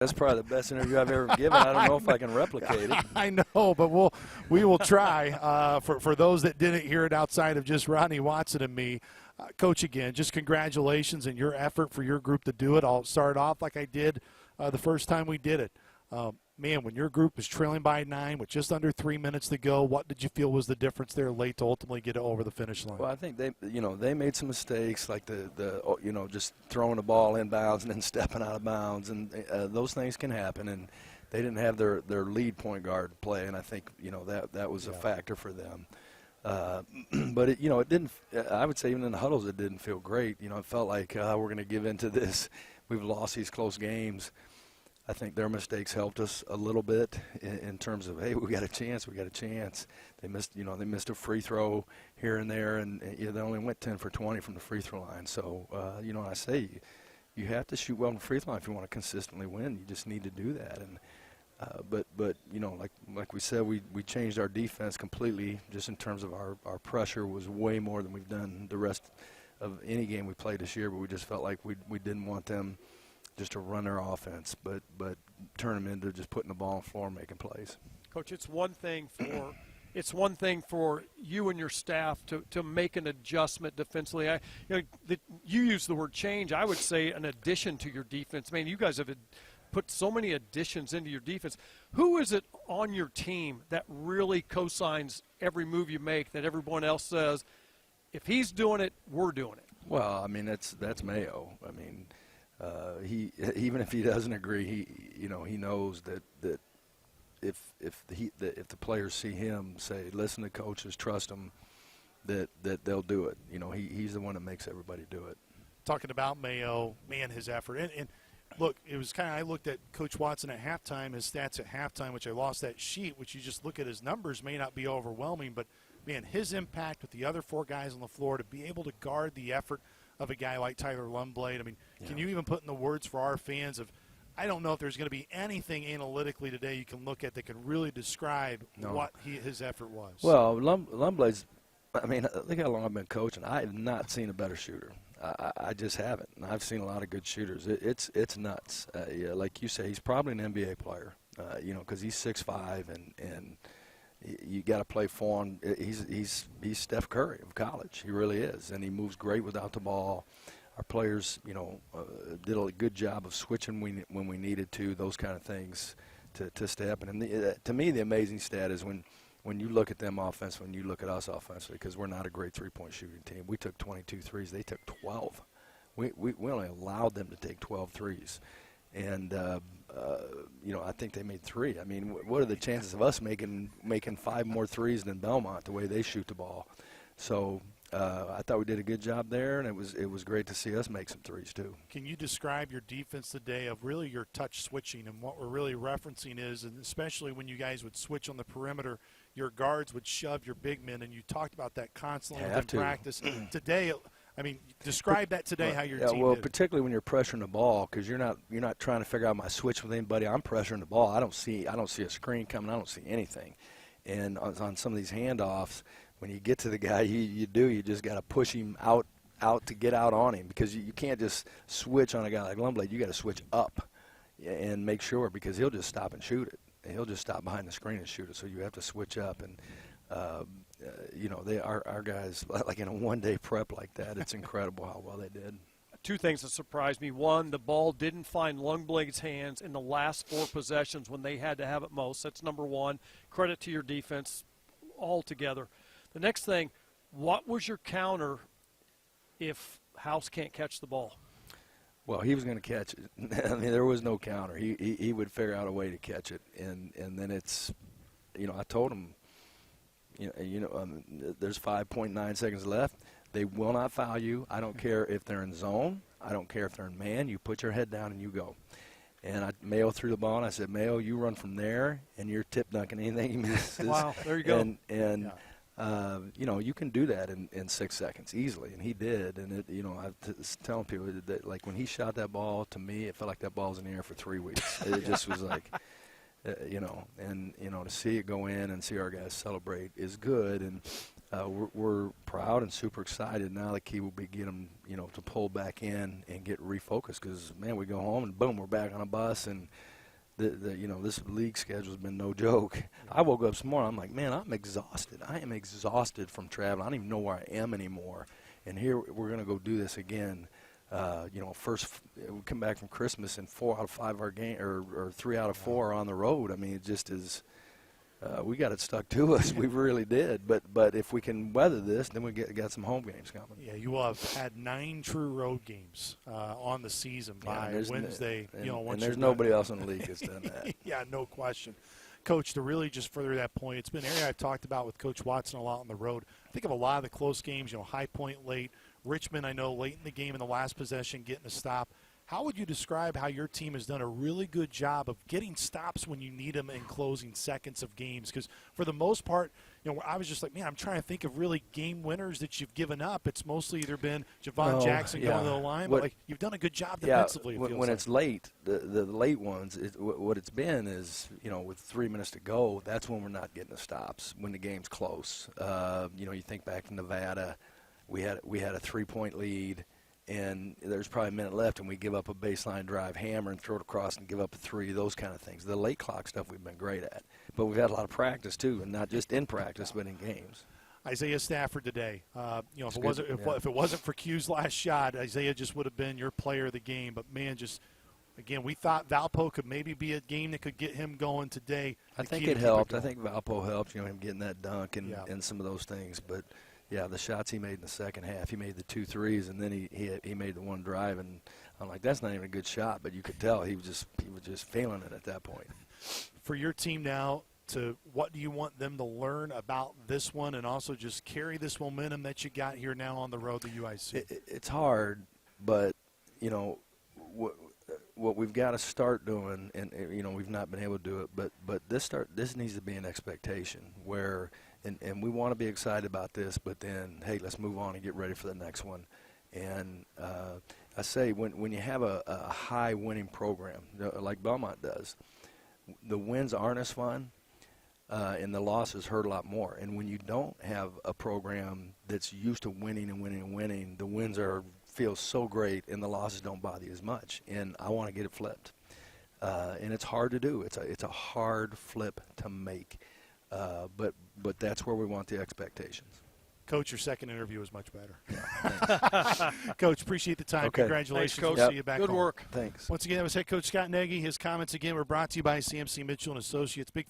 That's probably the best interview I've ever given. I don't know if I can replicate it. I know, but we will try. For those that didn't hear it outside of just Rodney Watson and me, Coach, again, just congratulations and your effort for your group to do it. I'll start off like I did the first time we did it. Man, when your group was trailing by 9 with just under 3 minutes to go, what did you feel was the difference there late to ultimately get it over the finish line? Well, I think they made some mistakes, like the just throwing the ball inbounds and then stepping out of bounds, and those things can happen. And they didn't have their lead point guard play, and I think that was a factor for them. But it didn't. I would say even in the huddles, it didn't feel great. It felt like we're going to give into this. We've lost these close games. I think their mistakes helped us a little bit in terms of, hey, we got a chance. They missed a free throw here and there, and they only went 10 for 20 from the free throw line. So I say you have to shoot well from the free throw line if you want to consistently win. You just need to do that. And but like we said, we changed our defense completely just in terms of our pressure was way more than we've done the rest of any game we played this year. But we just felt like we didn't want them just to run their offense, but turn them into just putting the ball on the floor and making plays. Coach, it's one thing for you and your staff to make an adjustment defensively. You use the word change. I would say an addition to your defense. Man, you guys have put so many additions into your defense. Who is it on your team that really co-signs every move you make, that everyone else says, if he's doing it, we're doing it? Well, I mean, that's Mayo. I mean, he even if he doesn't agree, he knows that if the players see him say, listen to coaches, trust them, that they'll do it. He's the one that makes everybody do it. Talking about Mayo, man, his effort. And look, it was I looked at Coach Watson at halftime, his stats at halftime, which I lost that sheet, which you just look at his numbers may not be overwhelming, but, man, his impact with the other 4 guys on the floor to be able to guard the effort of a guy like Tyler Lundblade. I mean, Can you even put in the words for our fans of, I don't know if there's going to be anything analytically today you can look at that can really describe what his effort was. Well, Lundblade's, I mean, look how long I've been coaching. I have not seen a better shooter. I just haven't. I've seen a lot of good shooters. It's nuts. Like you say, he's probably an NBA player, because he's 6'5", and you got to play for him. He's Steph Curry of college. He really is, and he moves great without the ball. Our players, did a good job of switching when we needed to. Those kind of things to step. And to me, the amazing stat is when you look at them offensively, when you look at us offensively, because we're not a great three-point shooting team. We took 22 threes. They took 12. We only allowed them to take 12 threes. And, I think they made 3. I mean, what are the chances of us making 5 more threes than Belmont the way they shoot the ball? So I thought we did a good job there, and it was great to see us make some threes too. Can you describe your defense today of really your touch switching? And what we're really referencing is, and especially when you guys would switch on the perimeter, your guards would shove your big men, and you talked about that constantly in practice. Today, I mean, describe that today, how your team well, did. particularly when you're pressuring the ball, because you're not trying to figure out my switch with anybody. I'm pressuring the ball. I don't see a screen coming. I don't see anything. And on some of these handoffs, when you get to the guy, you just got to push him out to get out on him, because you can't just switch on a guy like Lundblade. You got to switch up and make sure, because he'll just stop and shoot it. And he'll just stop behind the screen and shoot it. So you have to switch up. And our guys, like in a one-day prep like that, it's incredible how well they did. 2 things that surprised me. One, the ball didn't find Lundblade's hands in the last 4 possessions when they had to have it most. That's number 1. Credit to your defense altogether. The next thing, what was your counter if House can't catch the ball? Well, he was going to catch it. I mean, there was no counter. He would figure out a way to catch it, and then it's, I told him, there's 5.9 seconds left. They will not foul you. I don't care if they're in zone. I don't care if they're in man. You put your head down and you go. And Mayo threw the ball, and I said, Mayo, you run from there, and you're tip dunking anything he misses. Wow, there you go. And you can do that in 6 seconds easily, and he did. And I was telling people that, like, when he shot that ball, to me, it felt like that ball was in the air for 3 weeks. It just was like, to see it go in and see our guys celebrate is good. And we're proud and super excited. Now the key will be get them, to pull back in and get refocused. Because man, we go home and boom, we're back on a bus, and this league schedule has been no joke. I woke up this morning, I'm like, man, I'm exhausted. I am exhausted from traveling. I don't even know where I am anymore. And here we're going to go do this again. First we come back from Christmas and 4 out of 5 of our game, or 3 out of 4 are on the road. I mean, it just is. We got it stuck to us. We really did. But if we can weather this, then we got some home games coming. Yeah, you will have had 9 true road games on the season by Wednesday. And there's nobody else in the league that's done that. Yeah, no question. Coach, to really just further that point, it's been an area I've talked about with Coach Watson a lot on the road. I think of a lot of the close games, High Point late. Richmond, I know, late in the game in the last possession, getting a stop. How would you describe how your team has done a really good job of getting stops when you need them in closing seconds of games? Because for the most part, I was just like, man, I'm trying to think of really game winners that you've given up. It's mostly either been Javon Jackson going to the line, but you've done a good job defensively. When it's late, the late ones, what it's been is, with 3 minutes to go, that's when we're not getting the stops, when the game's close. You think back to Nevada, we had a 3-point lead, and there's probably a minute left, and we give up a baseline drive hammer and throw it across and give up a 3, those kind of things. The late clock stuff we've been great at. But we've had a lot of practice, too, and not just in practice, but in games. Isaiah Stafford today, if it wasn't for Q's last shot, Isaiah just would have been your player of the game. But, man, again, we thought Valpo could maybe be a game that could get him going today. I think it helped. I think Valpo helped, him getting that dunk and some of those things. But, yeah, the shots he made in the second half, he made the 2 threes, and then he made the one drive. And I'm like, that's not even a good shot. But you could tell he was just feeling it at that point. For your team now, what do you want them to learn about this one and also just carry this momentum that you got here now on the road to UIC? It's hard, but, what we've got to start doing, and we've not been able to do it, but this needs to be an expectation where, and we want to be excited about this, but then, hey, let's move on and get ready for the next one. And I say when you have a high winning program like Belmont does, the wins aren't as fun, and the losses hurt a lot more. And when you don't have a program that's used to winning and winning and winning, the wins feel so great, and the losses don't bother you as much. And I want to get it flipped, and it's hard to do. It's a hard flip to make, but that's where we want the expectations. Coach, your second interview was much better. Coach, appreciate the time. Okay. Congratulations. Thanks, Coach. We'll see you back Good home. work. Thanks. Once again, that was head coach Scott Nagy. His comments again were brought to you by CMC Mitchell & Associates. Big